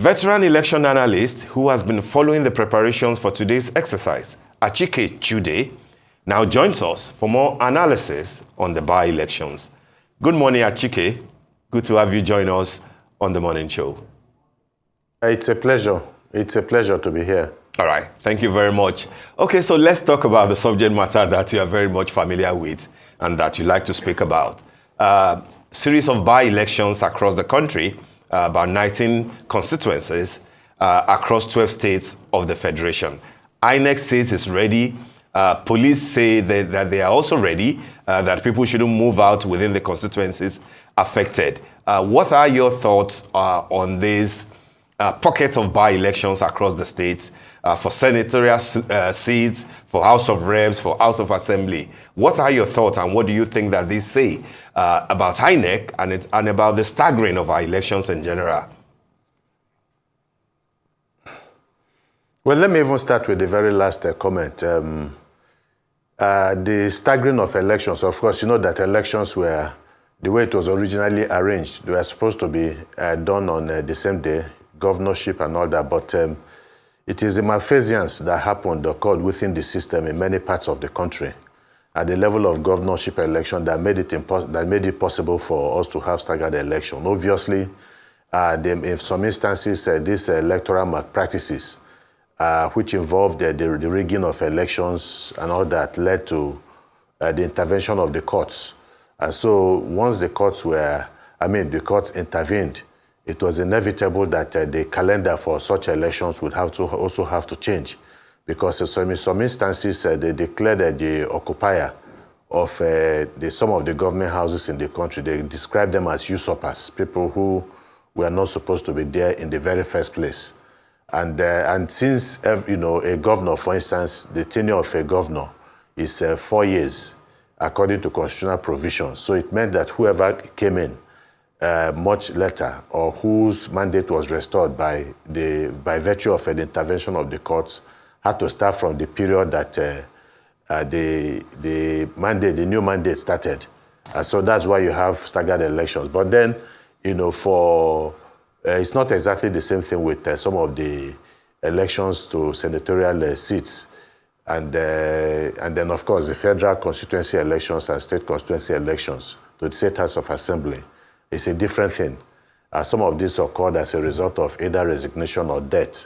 Veteran election analyst who has been following the preparations for today's exercise, Achike Chude, now joins us for more analysis on the by-elections. Good morning, Achike. Good to have you join us on the morning show. It's a pleasure. It's a pleasure to be here. All right. Thank you very much. Okay, so let's talk about the subject matter that you are very much familiar with and that you like to speak about. Series of by-elections across the country, about 19 constituencies across 12 states of the Federation. INEC says it's ready. Police say that they are also ready, that people shouldn't move out within the constituencies affected. What are your thoughts on this pocket of by-elections across the states for senatorial seats, for House of Reps, for House of Assembly? What are your thoughts and what do you think that they say about INEC and about the staggering of our elections in general? Well, let me even start with the very last comment. The staggering of elections, of course, you know that elections were, the way it was originally arranged, they were supposed to be done on the same day, governorship and all that, but it is the malfeasance that happened, occurred within the system in many parts of the country at the level of governorship election that made it possible for us to have staggered election. Obviously, in some instances, these electoral malpractices, which involved the rigging of elections and all that, led to the intervention of the courts. And so once the courts intervened, it was inevitable that the calendar for such elections would also have to change, because in some instances they declared the occupier of some of the government houses in the country. They described them as usurpers, people who were not supposed to be there in the very first place. And since a governor, for instance, the tenure of a governor is 4 years according to constitutional provisions, so it meant that whoever came in much later, or whose mandate was restored by virtue of an intervention of the courts, had to start from the period that the new mandate started. And so that's why you have staggered elections. But then, it's not exactly the same thing with some of the elections to senatorial seats. And then, of course, the federal constituency elections and state constituency elections to the State House of Assembly. It's a different thing. Some of these occurred as a result of either resignation or death.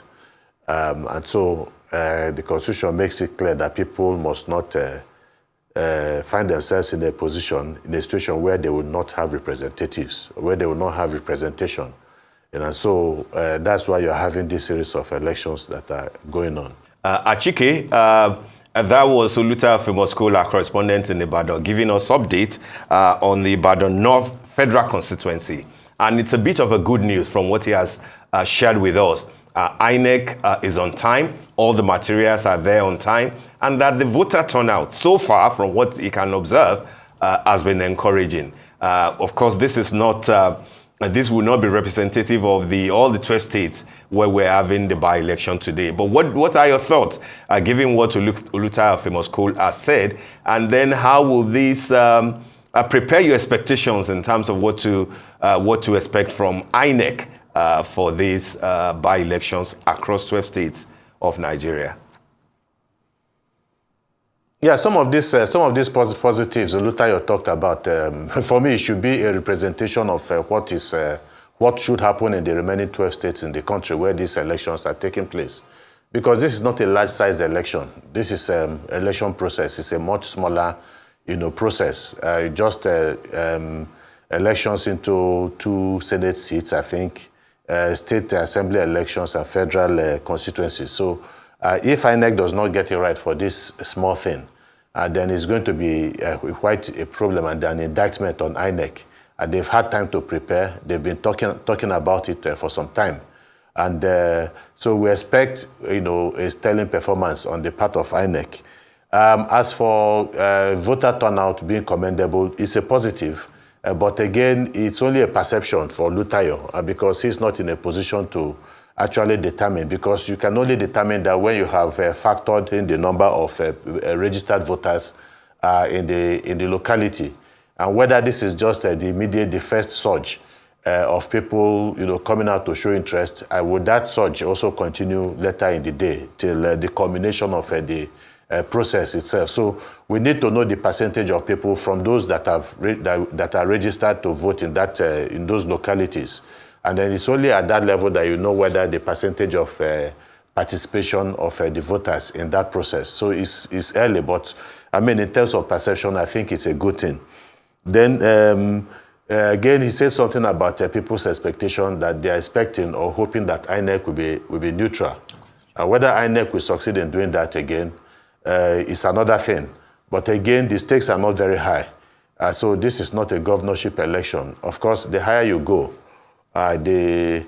And so the Constitution makes it clear that people must not find themselves in a situation where they will not have representatives, where they will not have representation. And so that's why you're having this series of elections that are going on. Achike, that was Oluta Famous School, our correspondent in Ibadan, giving us update on the Ibadan North Federal Constituency. And it's a bit of a good news from what he has shared with us. INEC is on time, all the materials are there on time, and that the voter turnout so far, from what he can observe, has been encouraging. Of course, this is not, this will not be representative of all the 12 states where we're having the by-election today. But what are your thoughts, given what Oluta Famous School has said, and then how will this prepare your expectations in terms of what to expect from INEC for these by-elections across 12 states of Nigeria? Yeah, some of these positives Oluta talked about, for me, it should be a representation of what should happen in the remaining 12 states in the country where these elections are taking place. Because this is not a large-sized election. This is an election process. It's a much smaller, process. Just elections into 2 Senate seats, I think, state assembly elections and federal constituencies. So if INEC does not get it right for this small thing, then it's going to be quite a problem and an indictment on INEC. They've had time to prepare. They've been talking about it for some time. And so we expect, a sterling performance on the part of INEC. As for voter turnout being commendable, it's a positive. But again, it's only a perception for Lutayo because he's not in a position to actually determine, because you can only determine that when you have factored in the number of registered voters in the locality, and whether this is just the first surge of people, coming out to show interest, would that surge also continue later in the day till the culmination of the process itself? So we need to know the percentage of people from those that that are registered to vote in that in those localities, and then it's only at that level that you know whether the percentage of participation of the voters in that process. So it's early, but I mean, in terms of perception, I think it's a good thing. Then again, he said something about people's expectation that they are expecting or hoping that INEC will be neutral. Whether INEC will succeed in doing that again is another thing. But again, the stakes are not very high. So this is not a governorship election. Of course, the higher you go, the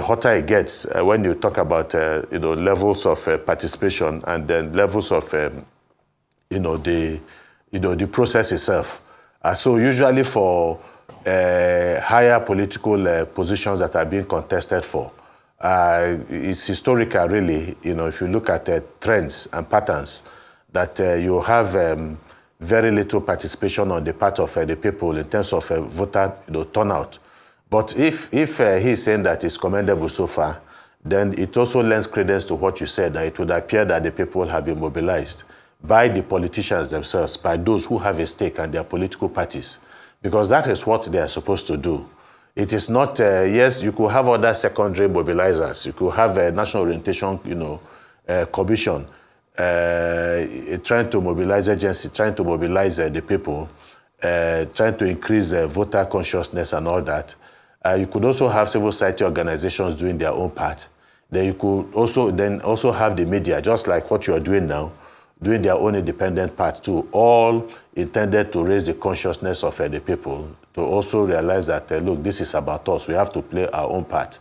hotter it gets when you talk about levels of participation and then levels of the process itself. So usually for higher political positions that are being contested for, it's historical really, if you look at trends and patterns, that you have very little participation on the part of the people in terms of voter turnout. But if he's saying that it's commendable so far, then it also lends credence to what you said, that it would appear that the people have been mobilized by the politicians themselves, by those who have a stake and their political parties, because that is what they are supposed to do. It is not, yes, you could have other secondary mobilizers. You could have a National Orientation, Commission, trying to mobilize agency, trying to mobilize the people, trying to increase voter consciousness and all that. You could also have civil society organizations doing their own part. Then you could also have the media, just like what you are doing now, doing their own independent part too, all intended to raise the consciousness of the people, to also realize that, look, this is about us. We have to play our own part.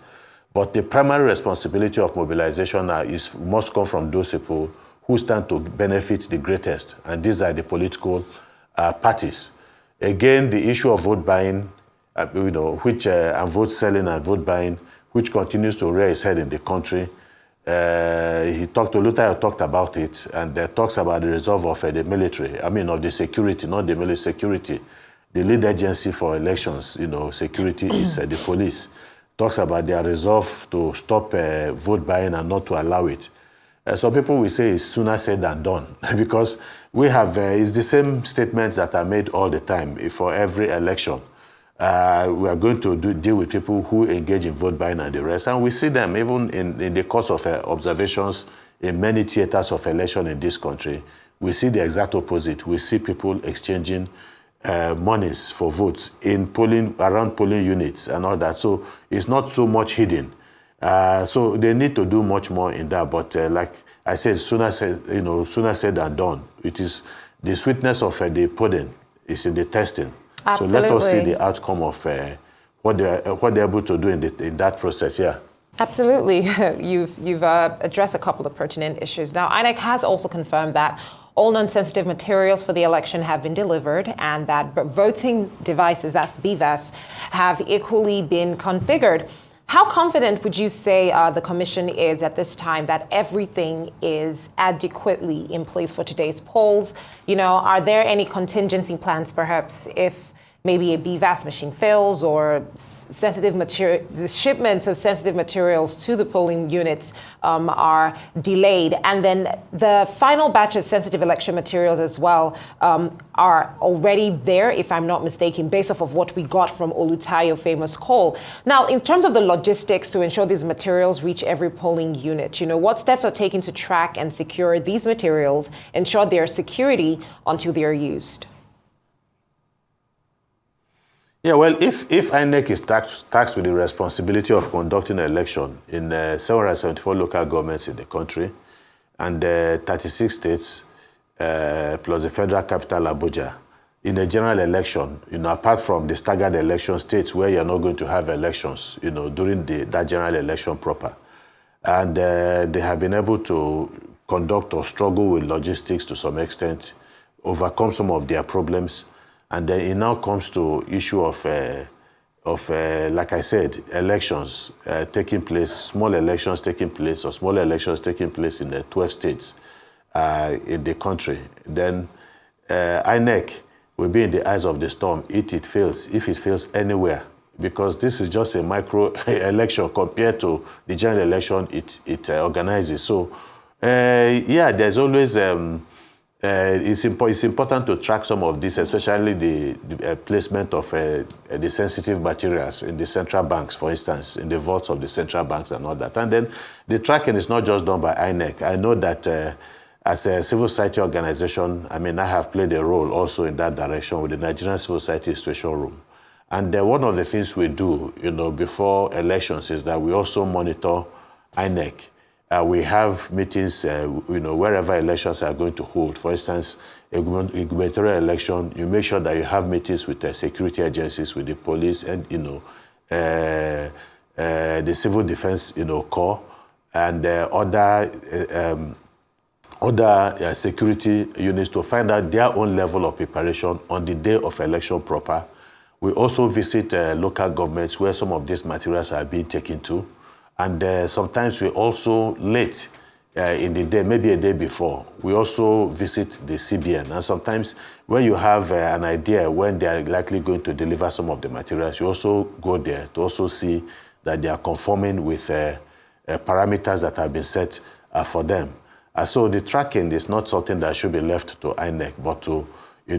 But the primary responsibility of mobilization must come from those people who stand to benefit the greatest, and these are the political parties. Again, the issue of vote buying, and vote selling and vote buying, which continues to rear its head in the country. Luther talked about it, and talks about the resolve of the military, of the security, not the military security. The lead agency for elections, security is the police. Talks about their resolve to stop vote buying and not to allow it. Some people will say it's sooner said than done, because we have, it's the same statements that are made all the time for every election. We are going to deal with people who engage in vote buying and the rest. And we see them even in the course of observations in many theaters of election in this country. We see the exact opposite. We see people exchanging monies for votes around polling units and all that. So it's not so much hidden. So they need to do much more in that. But like I said, sooner said than done. It is the sweetness of the pudding is in the testing. Absolutely. So let us see the outcome of what they're able to do in that process. Yeah. Absolutely. You've addressed a couple of pertinent issues. Now, INEC has also confirmed that all non-sensitive materials for the election have been delivered, and that voting devices, that's BVAS, have equally been configured. How confident would you say the Commission is at this time that everything is adequately in place for today's polls? Are there any contingency plans, perhaps, if maybe a BVAS machine fails or the shipments of sensitive materials to the polling units are delayed? And then the final batch of sensitive election materials as well are already there, if I'm not mistaken, based off of what we got from Olutayo Famous Coal. Now, in terms of the logistics to ensure these materials reach every polling unit, what steps are taken to track and secure these materials, ensure their security until they are used? Yeah, well, if INEC is tasked with the responsibility of conducting an election in 774 local governments in the country and 36 states plus the federal capital, Abuja, in a general election, apart from the staggered election states where you're not going to have elections, during that general election proper. And they have been able to conduct or struggle with logistics to some extent, overcome some of their problems. And then it now comes to issue of like I said, elections taking place, small elections taking place, or small elections taking place in the 12 states in the country. Then INEC will be in the eyes of the storm if it fails anywhere because this is just a micro election compared to the general election it organizes. So, yeah, there's always, it's important to track some of this, especially the placement of the sensitive materials in the central banks, for instance, in the vaults of the central banks and all that. And then the tracking is not just done by INEC. I know that as a civil society organization, I mean, I have played a role also in that direction with the Nigerian Civil Society Situation Room. And one of the things we do, before elections is that we also monitor INEC. We have meetings, wherever elections are going to hold. For instance, a gubernatorial election, you make sure that you have meetings with security agencies, with the police, and the civil defense, corps, and other security units to find out their own level of preparation on the day of election proper. We also visit local governments where some of these materials are being taken to. And sometimes we also late in the day, maybe a day before, we also visit the CBN. And sometimes when you have an idea when they are likely going to deliver some of the materials, you also go there to also see that they are conforming with parameters that have been set for them. So the tracking is not something that should be left to INEC, but to the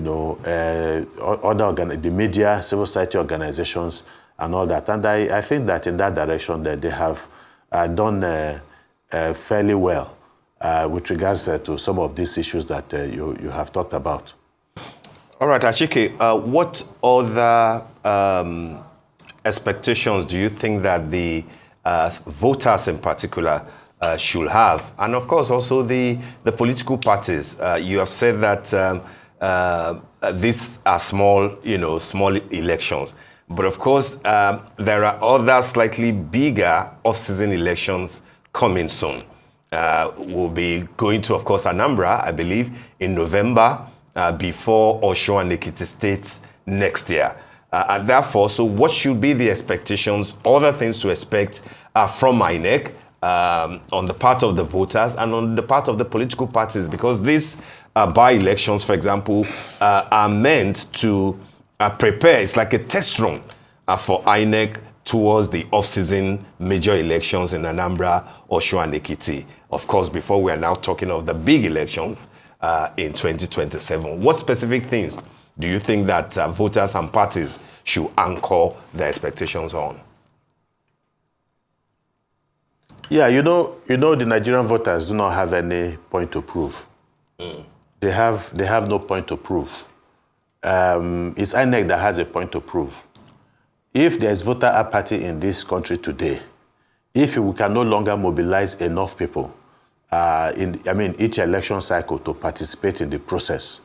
media, civil society organizations, and all that. And I think that in that direction that they have done fairly well with regards to some of these issues that you have talked about. All right, Achike, what other expectations do you think that the voters in particular should have? And of course, also the political parties. You have said that these are small elections. But of course, there are other slightly bigger off-season elections coming soon. We'll be going to, of course, Anambra, I believe, in November, before Osun and Ekiti states next year. And therefore, so what should be the expectations, other things to expect from INEC on the part of the voters and on the part of the political parties? Because these by-elections, for example, are meant to prepare. It's like a test run for INEC towards the off-season major elections in Anambra, Osun, and Ekiti. Of course, before we are now talking of the big elections in 2027. What specific things do you think that voters and parties should anchor their expectations on? Yeah, the Nigerian voters do not have any point to prove. They have no point to prove. It's INEC that has a point to prove. If there's voter apathy in this country today, if we can no longer mobilize enough people each election cycle to participate in the process,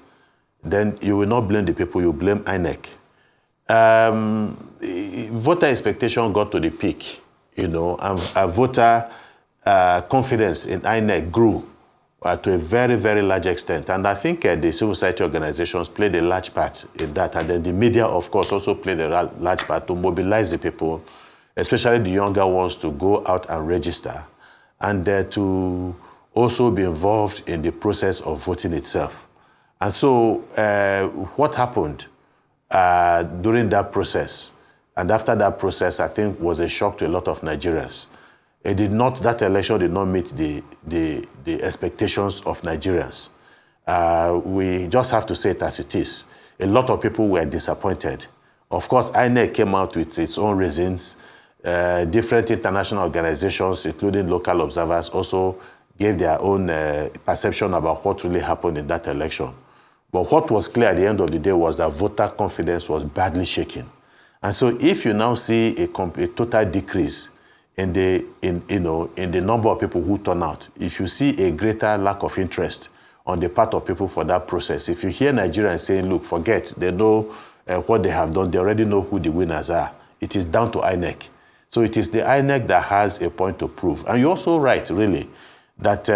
then you will not blame the people, you blame INEC. Voter expectation got to the peak, and voter confidence in INEC grew to a very, very large extent. And I think the civil society organizations played a large part in that. And then the media, of course, also played a large part to mobilize the people, especially the younger ones, to go out and register and to also be involved in the process of voting itself. And so what happened during that process and after that process, I think, was a shock to a lot of Nigerians. That election did not meet the expectations of Nigerians. We just have to say it as it is. A lot of people were disappointed. Of course, INEC came out with its own reasons. Different international organizations, including local observers, also gave their own perception about what really happened in that election. But what was clear at the end of the day was that voter confidence was badly shaken. And so if you now see a total decrease in the number of people who turn out, if you see a greater lack of interest on the part of people for that process, if you hear Nigerians saying, look, forget, they know what they have done, they already know who the winners are, it is down to INEC. So it is the INEC that has a point to prove. And you're also right, really, that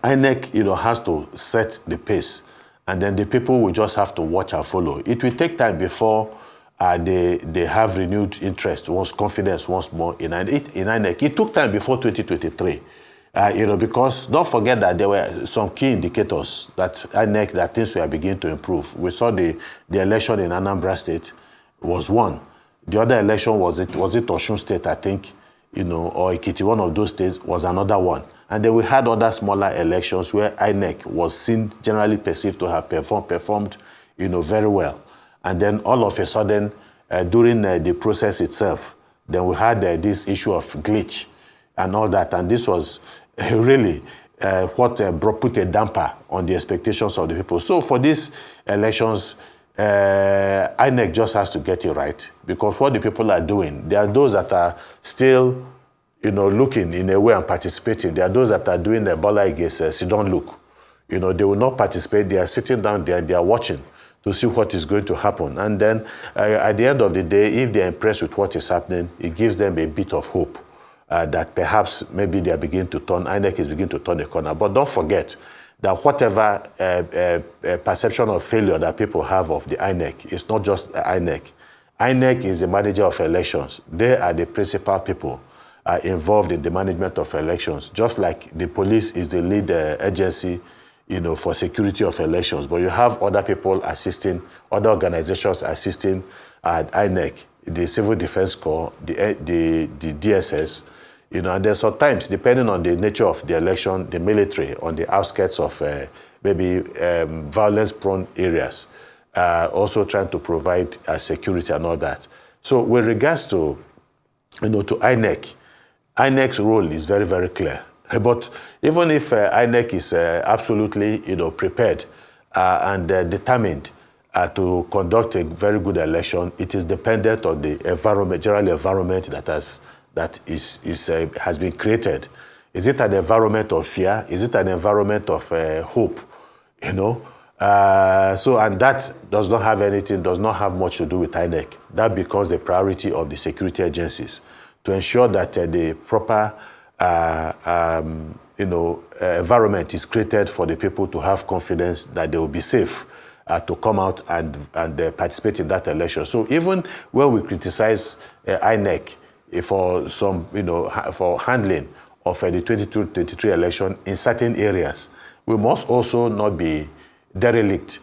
INEC has to set the pace, and then the people will just have to watch and follow. It will take time before they have renewed interest, confidence once more in INEC. It took time before 2023, because don't forget that there were some key indicators that INEC, that things were beginning to improve. We saw the election in Anambra State was one. The other election was it Osun State, I think, or Ekiti, one of those states was another one. And then we had other smaller elections where INEC was seen, generally perceived to have performed, very well. And then all of a sudden, during the process itself, then we had this issue of glitch and all that. And this was really what put a damper on the expectations of the people. So for these elections, INEC just has to get it right, because what the people are doing, there are those that are still, looking in a way and participating. There are those that are doing the Bola Ige sit don't look. They will not participate. They are sitting down there and they are watching to see what is going to happen. And then at the end of the day, if they are impressed with what is happening, it gives them a bit of hope that perhaps maybe they are beginning to turn, INEC is beginning to turn a corner. But don't forget that whatever perception of failure that people have of the INEC, it's not just INEC. INEC is the manager of elections. They are the principal people involved in the management of elections, just like the police is the lead agency, for security of elections. But you have other people assisting, other organizations assisting at INEC, the Civil Defense Corps, the DSS, and then sometimes, depending on the nature of the election, the military on the outskirts of maybe violence-prone areas, also trying to provide security and all that. So with regards to, to INEC, INEC's role is very, very clear. But even if INEC is absolutely, prepared and determined to conduct a very good election, it is dependent on the environment, general environment that has been created. Is it an environment of fear? Is it an environment of hope? So, and that does not have much to do with INEC. That becomes the priority of the security agencies to ensure that the proper environment is created for the people to have confidence that they will be safe to come out and participate in that election. So even when we criticize INEC for some, for handling of the 22-23 election in certain areas, we must also not be derelict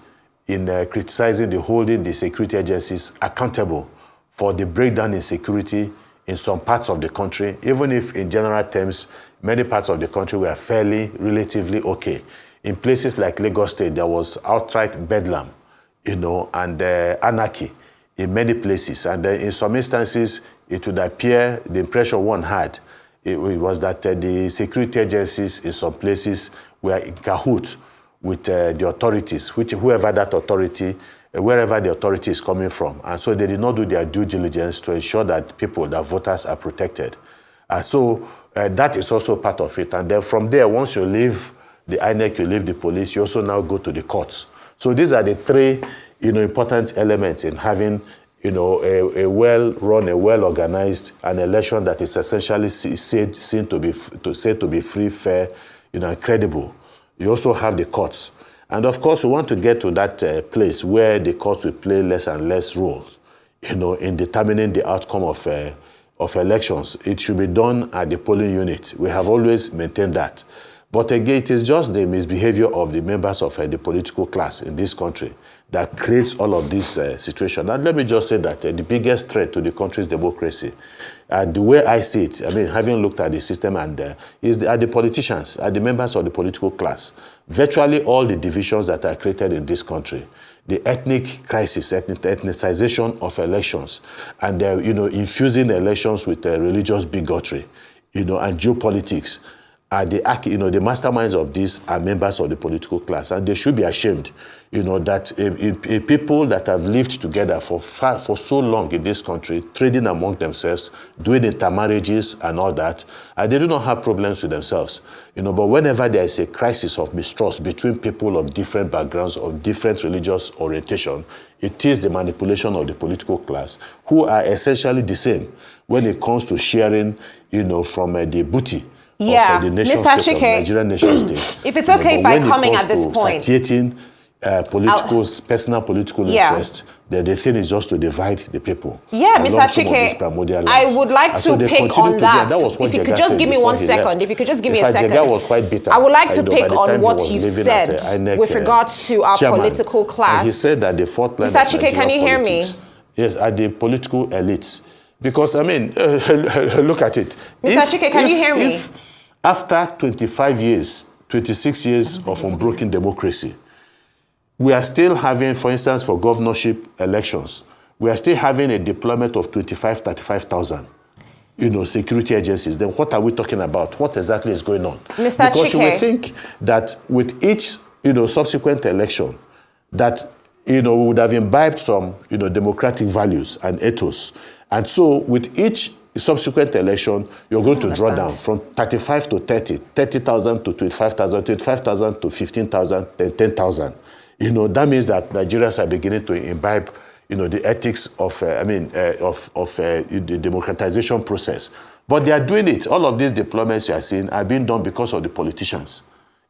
in criticizing holding the security agencies accountable for the breakdown in security in some parts of the country, even if in general terms, many parts of the country were relatively okay. In places like Lagos State, there was outright bedlam, and anarchy in many places. And in some instances, it would appear, the impression one had, it was that the security agencies in some places were in cahoots with the authorities, whoever that authority, wherever the authority is coming from. And so they did not do their due diligence to ensure that that voters are protected. So that is also part of it. And then from there, once you leave the INEC, you leave the police, you also now go to the courts. So these are the three, important elements in having, a well-run, a well-organized, an election that is essentially said to be free, fair, and credible. You also have the courts. And of course, we want to get to that place where the courts will play less and less roles, in determining the outcome of elections. It should be done at the polling unit. We have always maintained that. But again, it is just the misbehavior of the members of the political class in this country that creates all of this situation. And let me just say that the biggest threat to the country's democracy, the way I see it, having looked at the system, are the politicians, are the members of the political class. Virtually all the divisions that are created in this country, the ethnic crisis, ethnicization of elections, and infusing elections with religious bigotry, and geopolitics, the masterminds of this are members of the political class, and they should be ashamed, that people that have lived together for so long in this country, trading among themselves, doing intermarriages and all that, they do not have problems with themselves, but whenever there is a crisis of mistrust between people of different backgrounds, of different religious orientation, it is the manipulation of the political class, who are essentially the same when it comes to sharing, from the booty. Yeah, of the nation Mr. state, Achike, of Nigerian nation state. If it's okay if I come in at this point. Satiating personal political interest, the thing is just to divide the people. Yeah, Mr. Achike, I would like to pick on that. If you could just give me 1 second. If you could just give me a second. Jega was quite bitter. I would like to pick on what you've said with regards to our political class. And he said that the fourth line Mr. Achike, can you hear me? Yes, at the political elites. Because, I mean, look at it. Mr. Achike, can you hear me? If after 25 years, 26 years of unbroken democracy, we are still having, for instance, for governorship elections, we are still having a deployment of 35,000 security agencies. Then what are we talking about? What exactly is going on? Mr. Because you Achike, will think that with each, subsequent election, that, we would have imbibed some, democratic values and ethos. And so with each subsequent election, you're going to draw down from 35 to 30, 30,000 to 25,000, 25,000 to 15,000, then 10,000. That means that Nigerians are beginning to imbibe, the ethics of, the democratization process. But they are doing it. All of these deployments you are seeing are being done because of the politicians.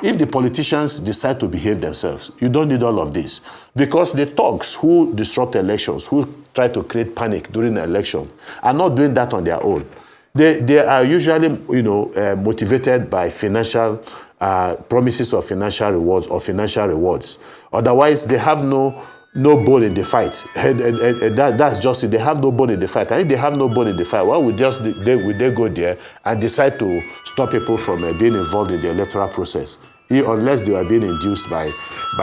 If the politicians decide to behave themselves, you don't need all of this. Because the thugs who disrupt elections, who try to create panic during the election, are not doing that on their own. They are usually, motivated by financial promises of financial rewards or financial rewards. Otherwise, they have no bone in the fight. That's just it. They have no bone in the fight. And if they have no bone in the fight, why would they go there and decide to stop people from being involved in the electoral process, unless they are being induced by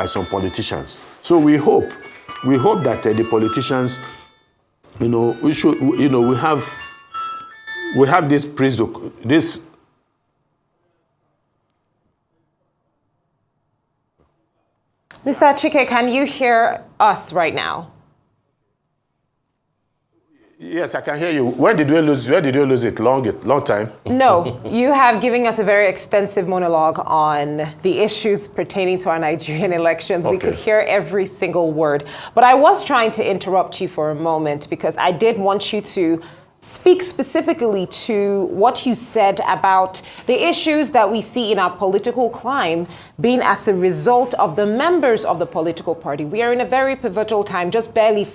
some politicians? So we hope that the politicians, we have this Mr. Achike, can you hear us right now? Yes, I can hear you. Where did you lose it? Long time? No, you have given us a very extensive monologue on the issues pertaining to our Nigerian elections. Okay. We could hear every single word. But I was trying to interrupt you for a moment because I did want you to speak specifically to what you said about the issues that we see in our political climate being as a result of the members of the political party. We are in a very pivotal time. Just barely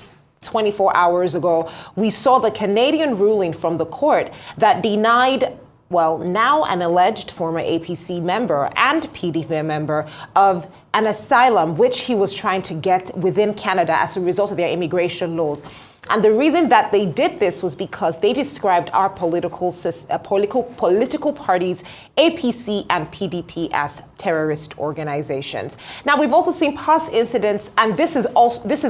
24 hours ago, we saw the Canadian ruling from the court that denied, well, now an alleged former APC member and PDP member of an asylum, which he was trying to get within Canada as a result of their immigration laws. And the reason that they did this was because they described our political parties, APC and PDP, as terrorist organizations. Now, we've also seen past incidents, and this is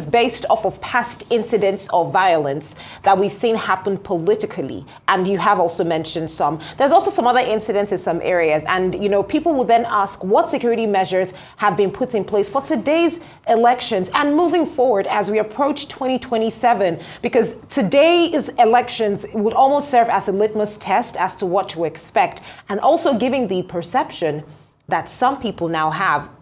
based off of past incidents of violence that we've seen happen politically. And you have also mentioned some. There's also some other incidents in some areas. And, people will then ask what security measures have been put in place for today's elections and moving forward as we approach 2027. Because today's elections would almost serve as a litmus test as to what to expect, and also giving the perception that some people now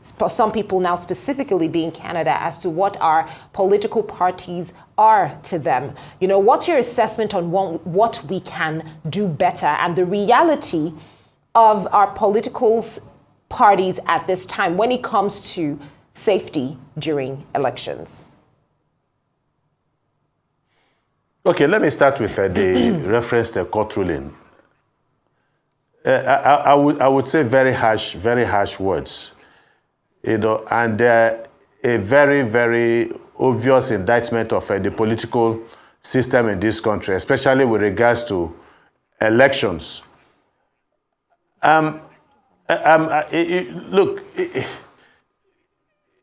specifically being Canada, as to what our political parties are to them. What's your assessment on what we can do better and the reality of our political parties at this time when it comes to safety during elections? Okay, let me start with the reference to court ruling. I would say very harsh words, and a very, very obvious indictment of the political system in this country, especially with regards to elections. Look,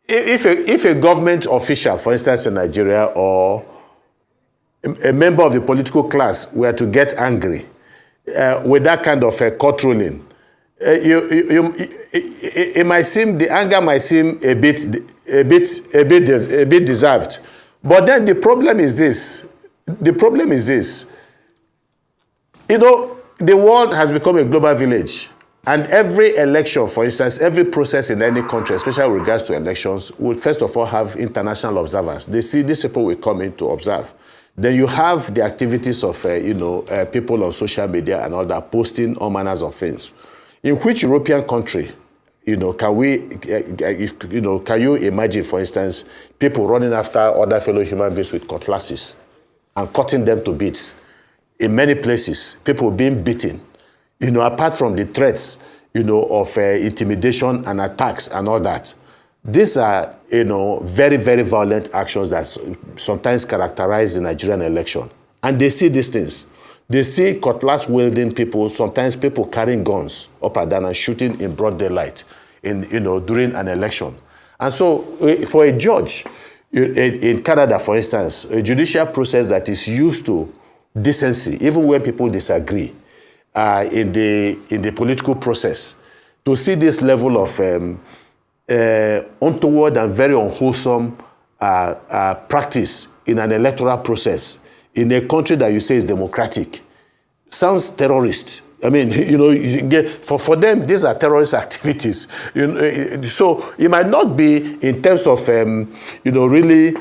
if a government official, for instance, in Nigeria, or a member of the political class were to get angry with that kind of a court ruling, it might seem, the anger might seem a bit deserved. But then the problem is this. The world has become a global village. And every election, for instance, every process in any country, especially with regards to elections, would first of all have international observers. They see these people will come in to observe. Then you have the activities of, people on social media and all that posting all manners of things. In which European country, can you imagine, for instance, people running after other fellow human beings with cutlasses and cutting them to bits? In many places, people being beaten, apart from the threats, of intimidation and attacks and all that. These are, very, very violent actions that sometimes characterize the Nigerian election. And they see these things. They see cutlass-wielding people, sometimes people carrying guns up and down and shooting in broad daylight during an election. And so for a judge in Canada, for instance, a judicial process that is used to decency, even when people disagree in the political process, to see this level of untoward and very unwholesome practice in an electoral process in a country that you say is democratic sounds terrorist. I mean, for them, these are terrorist activities. So it might not be in terms of, really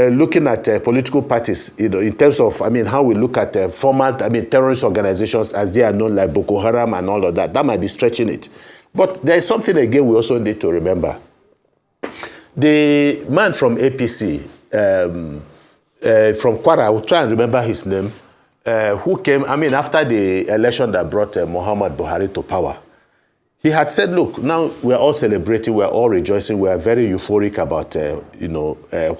looking at political parties, in terms of, how we look at formal, terrorist organizations as they are known, like Boko Haram and all of that. That might be stretching it. But there is something, again, we also need to remember. The man from APC, from Kwara, I will try and remember his name, who came, after the election that brought Muhammad Buhari to power. He had said, look, now we're all celebrating, we're all rejoicing, we're very euphoric about,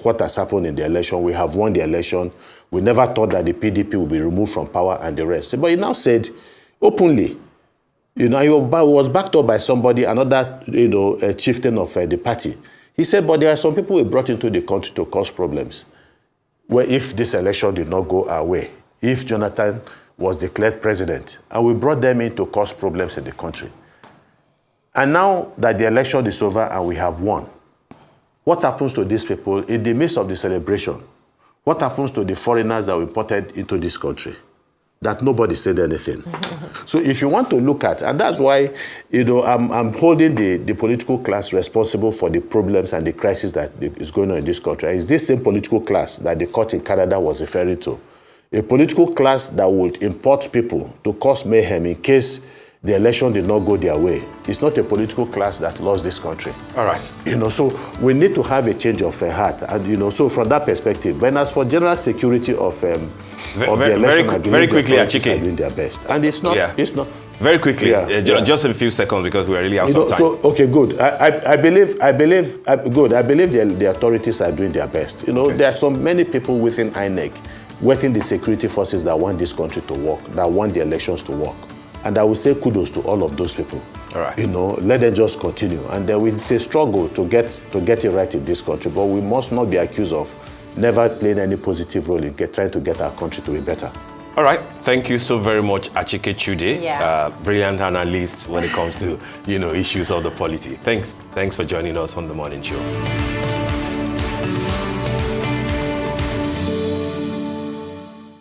what has happened in the election. We have won the election. We never thought that the PDP would be removed from power and the rest. But he now said openly, he was backed up by somebody, another, chieftain of the party. He said, but there are some people we brought into the country to cause problems. Where if this election did not go our way, if Jonathan was declared president, and we brought them in to cause problems in the country. And now that the election is over and we have won, what happens to these people in the midst of the celebration? What happens to the foreigners that were imported into this country? That nobody said anything. So if you want to look at, and that's why, I'm holding the political class responsible for the problems and the crisis that is going on in this country. It's this same political class that the court in Canada was referring to. A political class that would import people to cause mayhem in case the election did not go their way. It's not a political class that lost this country. All right. So we need to have a change of heart. And, so from that perspective, when as for general security of the election, very quickly, Achike, are doing their best. And it's not, it's not. Very quickly, just in a few seconds because we're really out of time. So, okay, good. I believe the authorities are doing their best. There are so many people within INEC, within the security forces that want this country to work, that want the elections to work. And I would say kudos to all of those people. All right. Let them just continue. And it's a struggle to get it right in this country, but we must not be accused of never playing any positive role in trying to get our country to be better. All right. Thank you so very much, Achike Chude. Yes. Brilliant analyst when it comes to, issues of the polity. Thanks for joining us on The Morning Show.